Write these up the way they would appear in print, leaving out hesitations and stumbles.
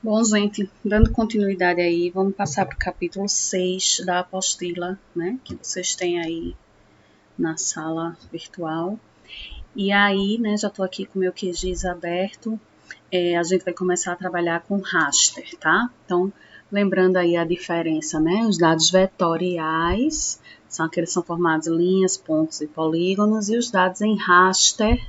Bom, gente, dando continuidade aí, vamos passar para o capítulo 6 da apostila, né, que vocês têm aí na sala virtual. E aí, né, já estou aqui com o meu QGIS aberto, a gente vai começar a trabalhar com raster, tá? Então, lembrando aí a diferença, né, os dados vetoriais são aqueles que são formados em linhas, pontos e polígonos, e os dados em raster,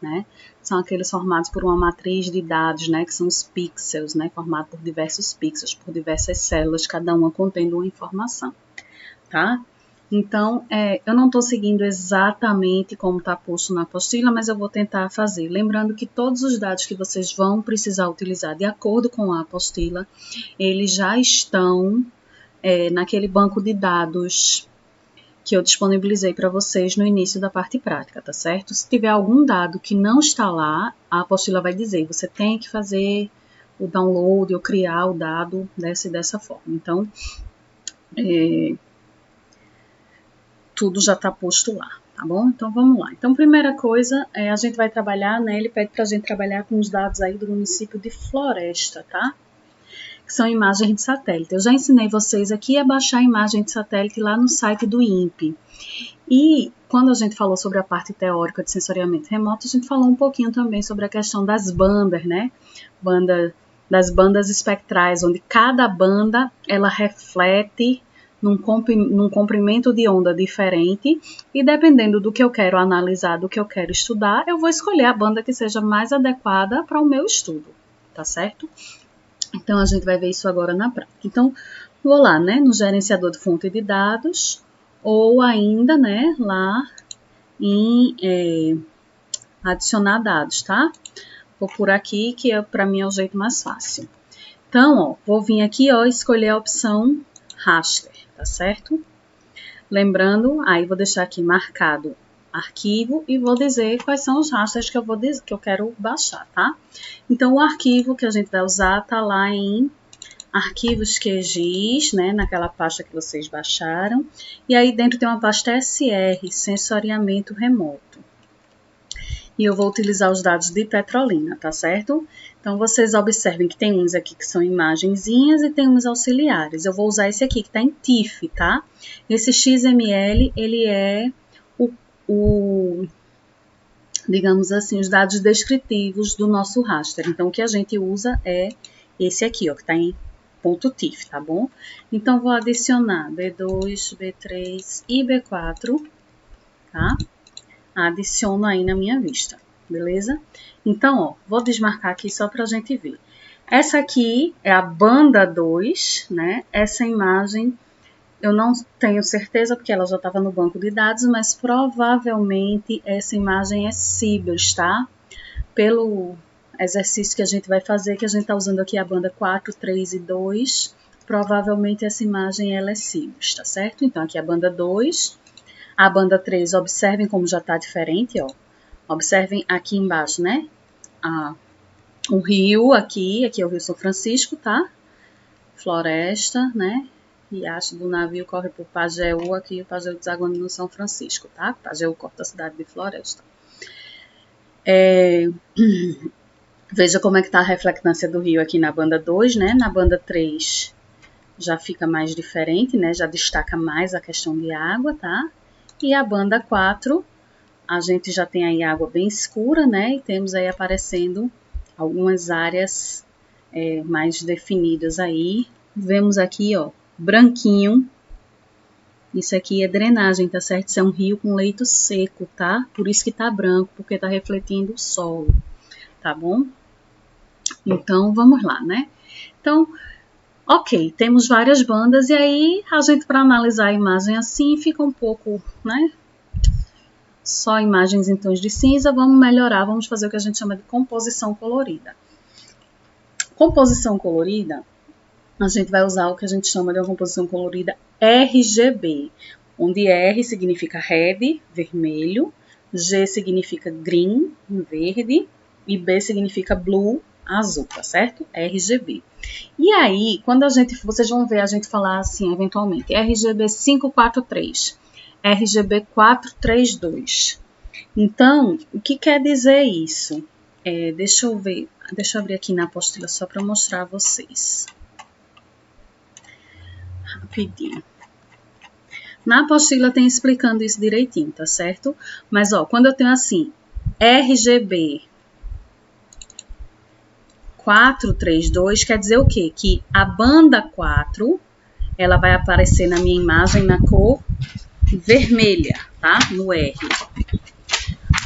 né, são aqueles formados por uma matriz de dados, né, que são os pixels, né, formado por diversos pixels, por diversas células, cada uma contendo uma informação, tá? Então, eu não estou seguindo exatamente como está posto na apostila, mas eu vou tentar fazer. Lembrando que todos os dados que vocês vão precisar utilizar de acordo com a apostila, eles já estão naquele banco de dados que eu disponibilizei para vocês no início da parte prática, tá certo? Se tiver algum dado que não está lá, a apostila vai dizer, você tem que fazer o download ou criar o dado dessa e dessa forma. Então, tudo já está posto lá, tá bom? Então, vamos lá. Então, primeira coisa, a gente vai trabalhar, né, ele pede para a gente trabalhar com os dados aí do município de Floresta, tá? Que são imagens de satélite. Eu já ensinei vocês aqui a baixar a imagem de satélite lá no site do INPE. E quando a gente falou sobre a parte teórica de sensoriamento remoto, a gente falou um pouquinho também sobre a questão das bandas, né? Das bandas espectrais, onde cada banda ela reflete num comprimento de onda diferente, e dependendo do que eu quero analisar, do que eu quero estudar, eu vou escolher a banda que seja mais adequada para o meu estudo, tá certo? Então, a gente vai ver isso agora na prática. Então, vou lá, né, no gerenciador de fonte de dados, ou ainda, né, lá em adicionar dados, tá? Vou por aqui, que para mim é o jeito mais fácil. Então, ó, vou vir aqui, ó, escolher a opção raster, tá certo? Lembrando, aí vou deixar aqui marcado arquivo e vou dizer quais são os rasters que eu quero baixar, tá? Então, o arquivo que a gente vai usar tá lá em arquivos QGIS, né, naquela pasta que vocês baixaram, e aí dentro tem uma pasta SR, sensoriamento remoto. E eu vou utilizar os dados de Petrolina, tá certo? Então, vocês observem que tem uns aqui que são imagenzinhas e tem uns auxiliares. Eu vou usar esse aqui que está em TIFF, tá? Esse XML, ele é digamos assim, os dados descritivos do nosso raster. Então, o que a gente usa é esse aqui, ó, que está em .tif, tá bom? Então, vou adicionar B2, B3 e B4, tá? Adiciono aí na minha vista, beleza? Então, ó, vou desmarcar aqui só para a gente ver. Essa aqui é a banda 2, né? Essa imagem eu não tenho certeza porque ela já estava no banco de dados, mas provavelmente essa imagem é Cibers, tá? Pelo exercício que a gente vai fazer, que a gente está usando aqui a banda 4, 3 e 2, provavelmente essa imagem ela é Cibers, tá certo? Então, aqui a banda 2, a banda 3, observem como já está diferente, ó. Observem aqui embaixo, né? O rio aqui é o Rio São Francisco, tá? Floresta, né? Riacho do navio corre por Pajeú, aqui o Pajeú desaguando no São Francisco, tá? Pajeú corta a cidade de Floresta. Veja como é que tá a reflectância do rio aqui na banda 2, né? Na banda 3 já fica mais diferente, né? Já destaca mais a questão de água, tá? E a banda 4, a gente já tem aí água bem escura, né? E temos aí aparecendo algumas áreas mais definidas aí. Vemos aqui, ó, branquinho. Isso aqui é drenagem, tá certo? Isso é um rio com leito seco, tá? Por isso que tá branco, porque tá refletindo o solo, tá bom? Então, vamos lá, né? Então, ok, temos várias bandas e aí a gente, para analisar a imagem assim, fica um pouco, né? Só imagens em tons de cinza, vamos melhorar, vamos fazer o que a gente chama de composição colorida. Composição colorida, a gente vai usar o que a gente chama de uma composição colorida RGB, onde R significa red, vermelho, G significa green, verde, e B significa blue, azul, tá certo? RGB. E aí, quando vocês vão ver a gente falar assim, eventualmente, RGB 543, RGB 432. Então, o que quer dizer isso? Deixa eu ver Deixa eu abrir aqui na apostila só para mostrar a vocês. Rapidinho. Na apostila tem explicando isso direitinho, tá certo? Mas, ó, quando eu tenho assim, RGB 432, quer dizer o quê? Que a banda 4, ela vai aparecer na minha imagem na cor vermelha, tá? No R.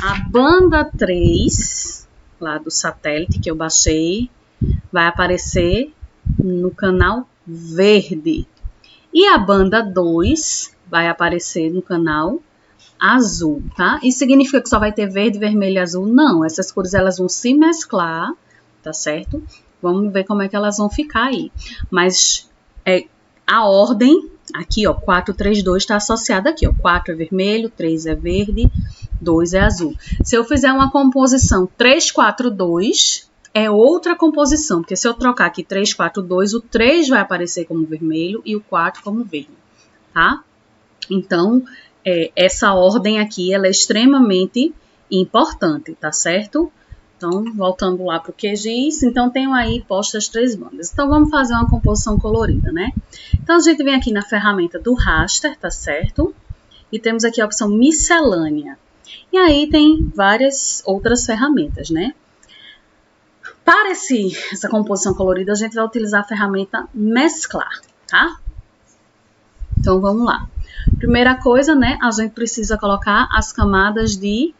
A banda 3, lá do satélite que eu baixei, vai aparecer no canal verde. E a banda 2 vai aparecer no canal azul, tá? Isso significa que só vai ter verde, vermelho e azul? Não, essas cores elas vão se mesclar, tá certo? Vamos ver como é que elas vão ficar aí. Mas a ordem, aqui ó, 432 está associada aqui, ó. 4 é vermelho, 3 é verde, 2 é azul. Se eu fizer uma composição 342, é outra composição, porque se eu trocar aqui 342, o 3 vai aparecer como vermelho e o 4 como verde, tá? Então, essa ordem aqui, ela é extremamente importante, tá certo? Então, voltando lá para o QGIS, então tenho aí postas 3 bandas. Então, vamos fazer uma composição colorida, né? Então, a gente vem aqui na ferramenta do raster, tá certo? E temos aqui a opção miscelânea. E aí tem várias outras ferramentas, né? Para essa composição colorida, a gente vai utilizar a ferramenta mesclar, tá? Então, vamos lá. Primeira coisa, né? A gente precisa colocar as camadas de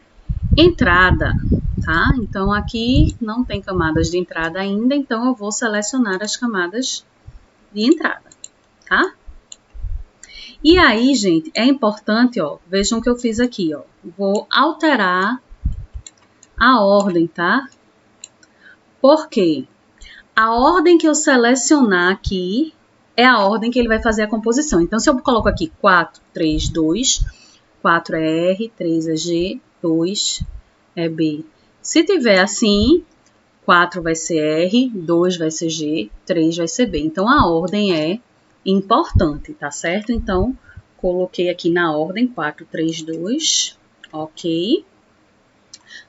entrada, tá? Então, aqui não tem camadas de entrada ainda, então eu vou selecionar as camadas de entrada, tá? E aí, gente, é importante, ó, vejam o que eu fiz aqui, ó. Vou alterar a ordem, tá? Por quê? A ordem que eu selecionar aqui é a ordem que ele vai fazer a composição. Então, se eu coloco aqui 4, 3, 2, 4 é R, 3 é G, 2 é B. Se tiver assim, 4 vai ser R, 2 vai ser G, 3 vai ser B. Então, a ordem é importante, tá certo? Então, coloquei aqui na ordem 4, 3, 2, ok.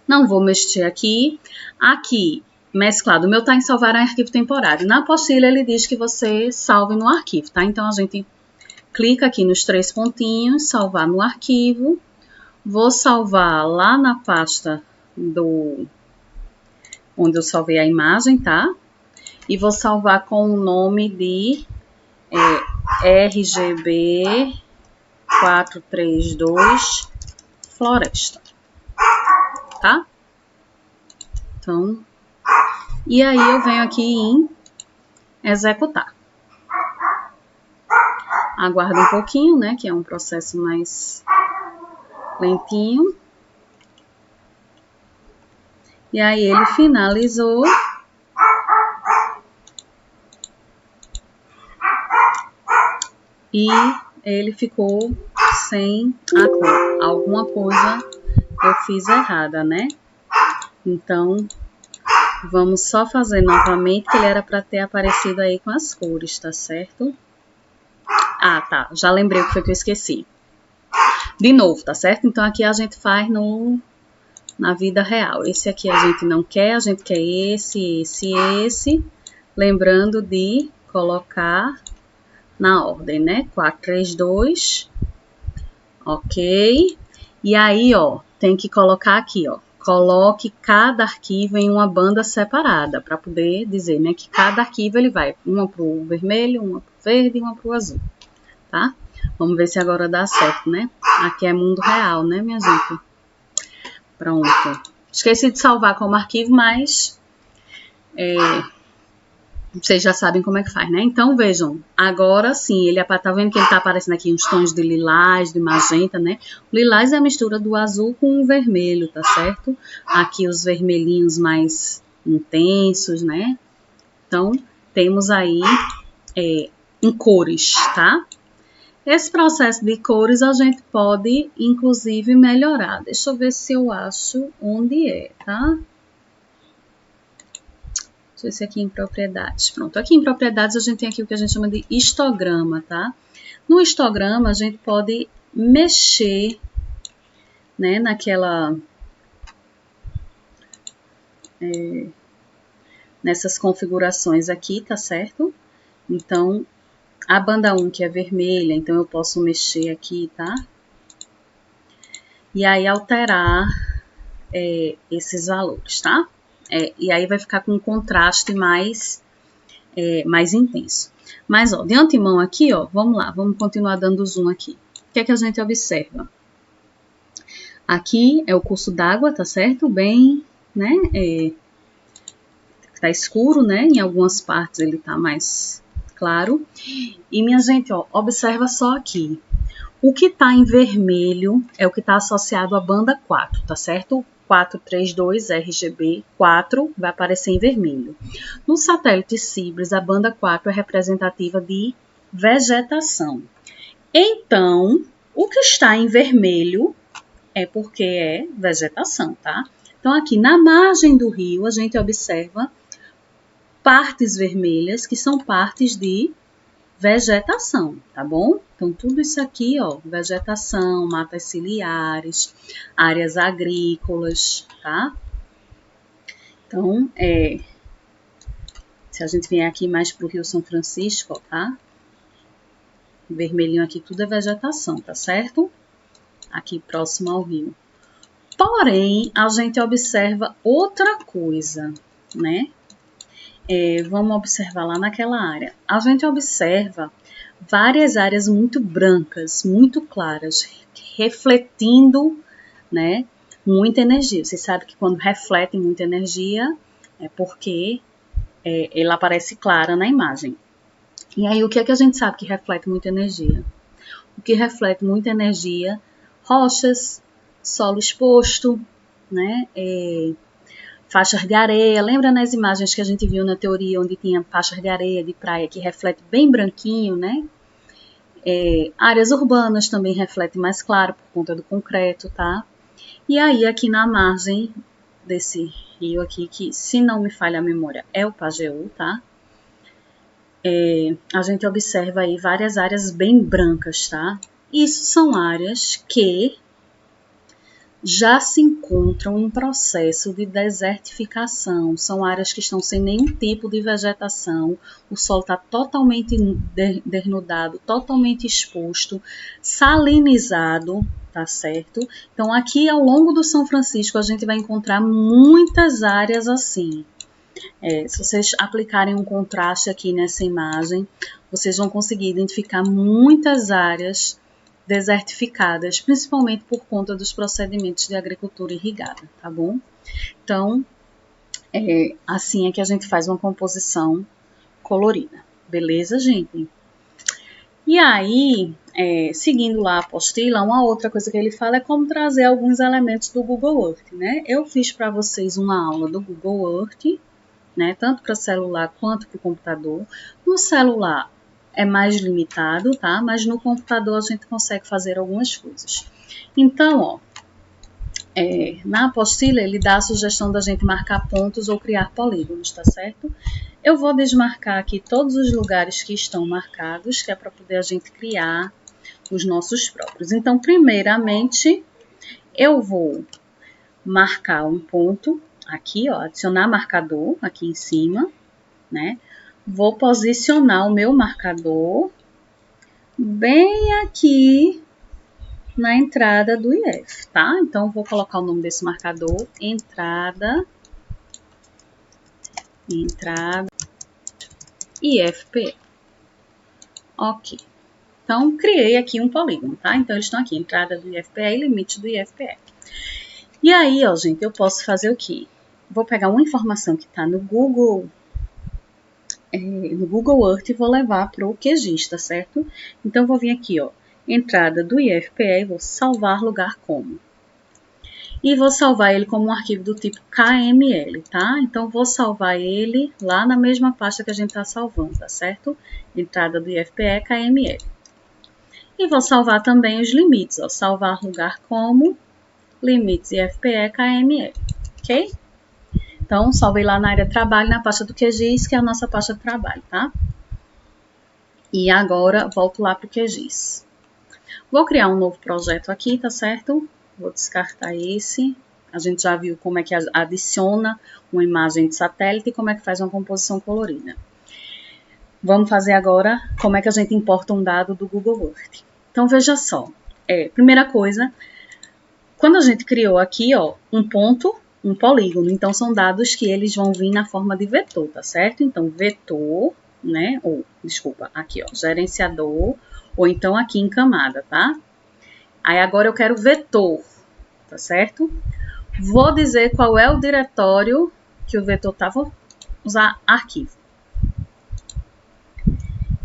Não vou mexer aqui. Aqui, mesclado, o meu está em salvar em arquivo temporário. Na apostila, ele diz que você salve no arquivo, tá? Então, a gente clica aqui nos 3 pontinhos, salvar no arquivo. Vou salvar lá na pasta onde eu salvei a imagem, tá? E vou salvar com o nome de RGB 432 Floresta, tá? Então, e aí eu venho aqui em executar. Aguardo um pouquinho, né, que é um processo mais lentinho. E aí ele finalizou. E ele ficou sem a cor. Alguma coisa eu fiz errada, né? Então, vamos só fazer novamente, que ele era para ter aparecido aí com as cores, tá certo? Ah, tá. Já lembrei o que foi que eu esqueci. De novo, tá certo? Então, aqui a gente faz na vida real. Esse aqui a gente não quer, a gente quer esse. Lembrando de colocar na ordem, né? 4, 3, 2. Ok. E aí, ó, tem que colocar aqui, ó. Coloque cada arquivo em uma banda separada, para poder dizer, né, que cada arquivo ele vai, uma para o vermelho, uma para o verde e uma para o azul, tá? Vamos ver se agora dá certo, né? Aqui é mundo real, né, minha gente? Pronto. Esqueci de salvar como arquivo, mas vocês já sabem como é que faz, né? Então, vejam, agora sim, tá vendo que ele tá aparecendo aqui uns tons de lilás, de magenta, né? O lilás é a mistura do azul com o vermelho, tá certo? Aqui os vermelhinhos mais intensos, né? Então, temos aí em cores, tá? Esse processo de cores a gente pode, inclusive, melhorar. Deixa eu ver se eu acho onde é, tá? Deixa eu ver se aqui em propriedades. Pronto, aqui em propriedades a gente tem aqui o que a gente chama de histograma, tá? No histograma a gente pode mexer, né, naquela... nessas configurações aqui, tá certo? Então, a banda 1 que é vermelha, então eu posso mexer aqui, tá? E aí alterar esses valores, tá? E aí vai ficar com um contraste mais intenso. Mas, ó, de antemão aqui, ó, vamos lá, vamos continuar dando zoom aqui. O que é que a gente observa? Aqui é o curso d'água, tá certo? Bem, né? Tá escuro, né? Em algumas partes ele tá mais claro. E, minha gente, ó, observa só aqui. O que tá em vermelho é o que tá associado à banda 4, tá certo? 432 RGB 4 vai aparecer em vermelho. No satélite Cibres, a banda 4 é representativa de vegetação. Então, o que está em vermelho é porque é vegetação, tá? Então, aqui na margem do rio, a gente observa partes vermelhas, que são partes de vegetação, tá bom? Então, tudo isso aqui, ó, vegetação, matas ciliares, áreas agrícolas, tá? Então, se a gente vier aqui mais pro Rio São Francisco, ó, tá? Vermelhinho aqui, tudo é vegetação, tá certo? Aqui próximo ao rio. Porém, a gente observa outra coisa, né? Vamos observar lá naquela área. A gente observa várias áreas muito brancas, muito claras, refletindo, né, muita energia. Você sabe que quando reflete muita energia é porque ela aparece clara na imagem. E aí, o que é que a gente sabe que reflete muita energia? O que reflete muita energia? Rochas, solo exposto, né? Faixas de areia. Lembra nas imagens que a gente viu na teoria, onde tinha faixas de areia de praia que reflete bem branquinho, né? Áreas urbanas também refletem mais claro por conta do concreto, tá? E aí, aqui na margem desse rio aqui, que se não me falha a memória, é o Pajeú, tá? A gente observa aí várias áreas bem brancas, tá? Isso são áreas que já se encontram em processo de desertificação. São áreas que estão sem nenhum tipo de vegetação, o solo está totalmente desnudado, totalmente exposto, salinizado, tá certo? Então, aqui ao longo do São Francisco, a gente vai encontrar muitas áreas assim. Se vocês aplicarem um contraste aqui nessa imagem, vocês vão conseguir identificar muitas áreas desertificadas, principalmente por conta dos procedimentos de agricultura irrigada, tá bom? Então, assim é que a gente faz uma composição colorida, beleza, gente? E aí, seguindo lá a apostila, uma outra coisa que ele fala é como trazer alguns elementos do Google Earth, né? Eu fiz para vocês uma aula do Google Earth, né? Tanto para celular quanto para o computador. No celular é mais limitado, tá? Mas no computador a gente consegue fazer algumas coisas. Então, ó, na apostila ele dá a sugestão da gente marcar pontos ou criar polígonos, tá certo? Eu vou desmarcar aqui todos os lugares que estão marcados, que é para poder a gente criar os nossos próprios. Então, primeiramente, eu vou marcar um ponto aqui, ó, adicionar marcador aqui em cima, né? Vou posicionar o meu marcador bem aqui na entrada do IF, tá? Então, vou colocar o nome desse marcador, entrada IFPE. Ok. Então, criei aqui um polígono, tá? Então, eles estão aqui, entrada do IFPE e limite do IFPE. E aí, ó, gente, eu posso fazer o quê? Vou pegar uma informação que está no Google Earth e vou levar para o QGIS, tá certo? Então, vou vir aqui, ó, entrada do IFPE e vou salvar lugar como. E vou salvar ele como um arquivo do tipo KML, tá? Então, vou salvar ele lá na mesma pasta que a gente está salvando, tá certo? Entrada do IFPE, KML. E vou salvar também os limites, ó, salvar lugar como, limites IFPE, KML, ok? Então, salvei lá na área trabalho, na pasta do QGIS, que é a nossa pasta de trabalho, tá? E agora, volto lá para o QGIS. Vou criar um novo projeto aqui, tá certo? Vou descartar esse, A gente já viu como é que adiciona uma imagem de satélite e como é que faz uma composição colorida. Vamos fazer agora como é que a gente importa um dado do Google Earth. Então, veja só. Primeira coisa, quando a gente criou aqui, ó, um ponto, um polígono, então são dados que eles vão vir na forma de vetor, tá certo? Então, vetor, né, aqui, ó, gerenciador, ou então aqui em camada, tá? Aí agora eu quero vetor, tá certo? Vou dizer qual é o diretório que o vetor tá, vou usar arquivo.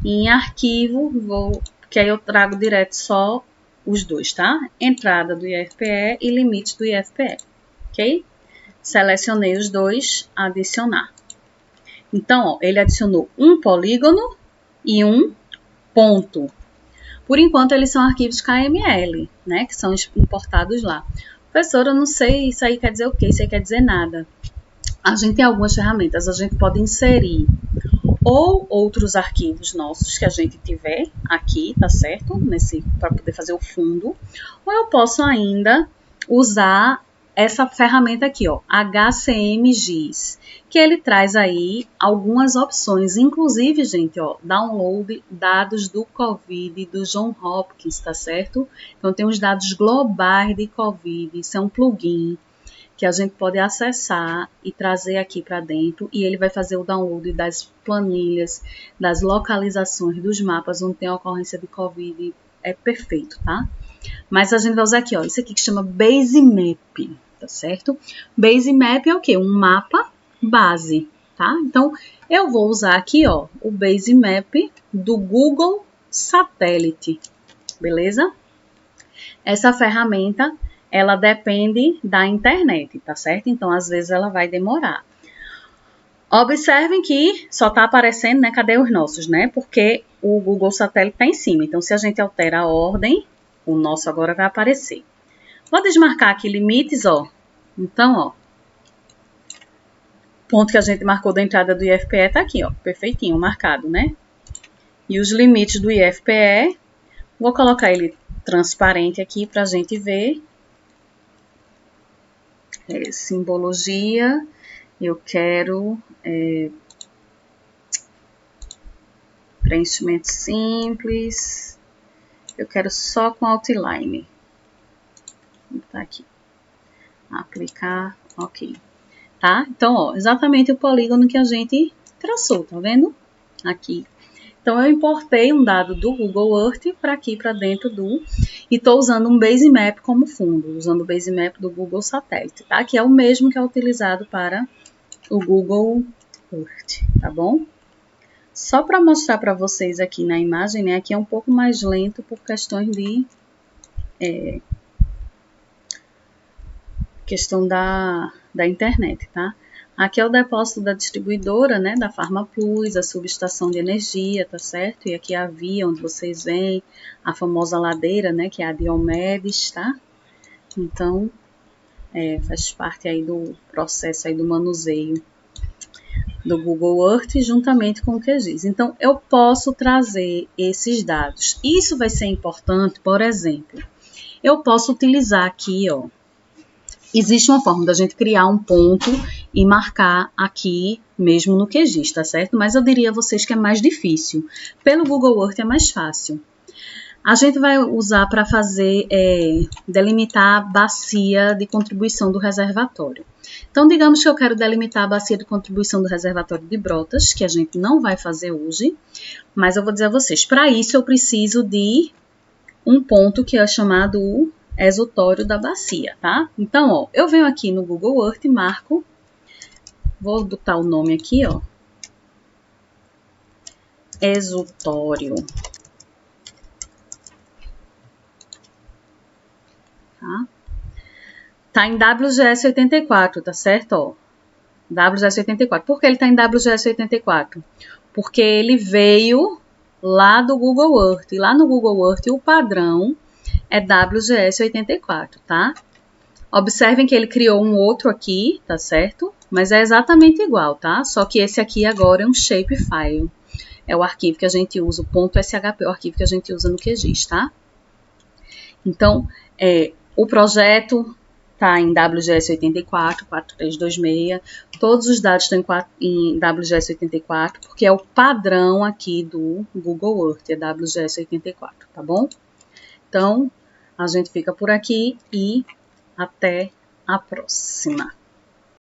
E em arquivo, que aí eu trago direto só os dois, tá? Entrada do IFPE e limite do IFPE, ok? Selecionei os dois, adicionar. Então, ó, ele adicionou um polígono e um ponto. Por enquanto, eles são arquivos KML, né? Que são importados lá. Professora, eu não sei, isso aí quer dizer o quê? Isso aí quer dizer nada. A gente tem algumas ferramentas, a gente pode inserir ou outros arquivos nossos que a gente tiver aqui, tá certo? Para poder fazer o fundo. Ou eu posso ainda usar essa ferramenta aqui, ó, HCMGIS, que ele traz aí algumas opções, inclusive, gente, ó, download dados do COVID, do John Hopkins, tá certo? Então, tem os dados globais de COVID, isso é um plugin que a gente pode acessar e trazer aqui para dentro, e ele vai fazer o download das planilhas, das localizações dos mapas onde tem a ocorrência de COVID, é perfeito, tá? Mas a gente vai usar aqui, ó, isso aqui que chama Basemap, tá certo? Basemap é o quê? Um mapa base, tá? Então, eu vou usar aqui, ó, o Basemap do Google Satélite, beleza? Essa ferramenta, ela depende da internet, tá certo? Então, às vezes, ela vai demorar. Observem que só está aparecendo, né? Cadê os nossos, né? Porque o Google Satélite está em cima. Então, se a gente altera a ordem, o nosso agora vai aparecer. Vou desmarcar aqui limites, ó. Então, ó. Ponto que a gente marcou da entrada do IFPE está aqui, ó. Perfeitinho, marcado, né? E os limites do IFPE, vou colocar ele transparente aqui para a gente ver. Simbologia, eu quero preenchimento simples, eu quero só com outline. Tá aqui, aplicar, ok. Tá? Então, ó, exatamente o polígono que a gente traçou, tá vendo? Aqui. Então, eu importei um dado do Google Earth para aqui, para dentro e estou usando um Basemap como fundo, usando o Basemap do Google Satélite, tá? Que é o mesmo que é utilizado para o Google Earth, tá bom? Só para mostrar para vocês aqui na imagem, né? Aqui é um pouco mais lento por questões de... questão da internet, tá? Aqui é o depósito da distribuidora, né, da Farmaplus, a subestação de energia, tá certo? E aqui a via onde vocês veem, a famosa ladeira, né, que é a Diomedes, tá? Então, faz parte aí do processo aí do manuseio do Google Earth juntamente com o QGIS. Então, eu posso trazer esses dados. Isso vai ser importante, por exemplo, eu posso utilizar aqui, ó, existe uma forma da gente criar um ponto e marcar aqui mesmo no QGIS, tá certo? Mas eu diria a vocês que é mais difícil. Pelo Google Earth é mais fácil. A gente vai usar para fazer, delimitar a bacia de contribuição do reservatório. Então, digamos que eu quero delimitar a bacia de contribuição do reservatório de Brotas, que a gente não vai fazer hoje, mas eu vou dizer a vocês, para isso eu preciso de um ponto que é chamado exutório da bacia, tá? Então, ó, eu venho aqui no Google Earth e marco, vou botar o nome aqui, ó, exutório, tá? Tá em WGS 84, tá certo, ó? WGS 84. Por que ele tá em WGS 84? Porque ele veio lá do Google Earth, e lá no Google Earth o padrão é WGS 84, tá? Observem que ele criou um outro aqui, tá certo? Mas é exatamente igual, tá? Só que esse aqui agora é um shapefile. É o arquivo que a gente usa, o .shp, o arquivo que a gente usa no QGIS, tá? Então, o projeto está em WGS 84, 4326. Todos os dados estão em WGS 84, porque é o padrão aqui do Google Earth, é WGS 84, tá bom? Então, a gente fica por aqui e até a próxima.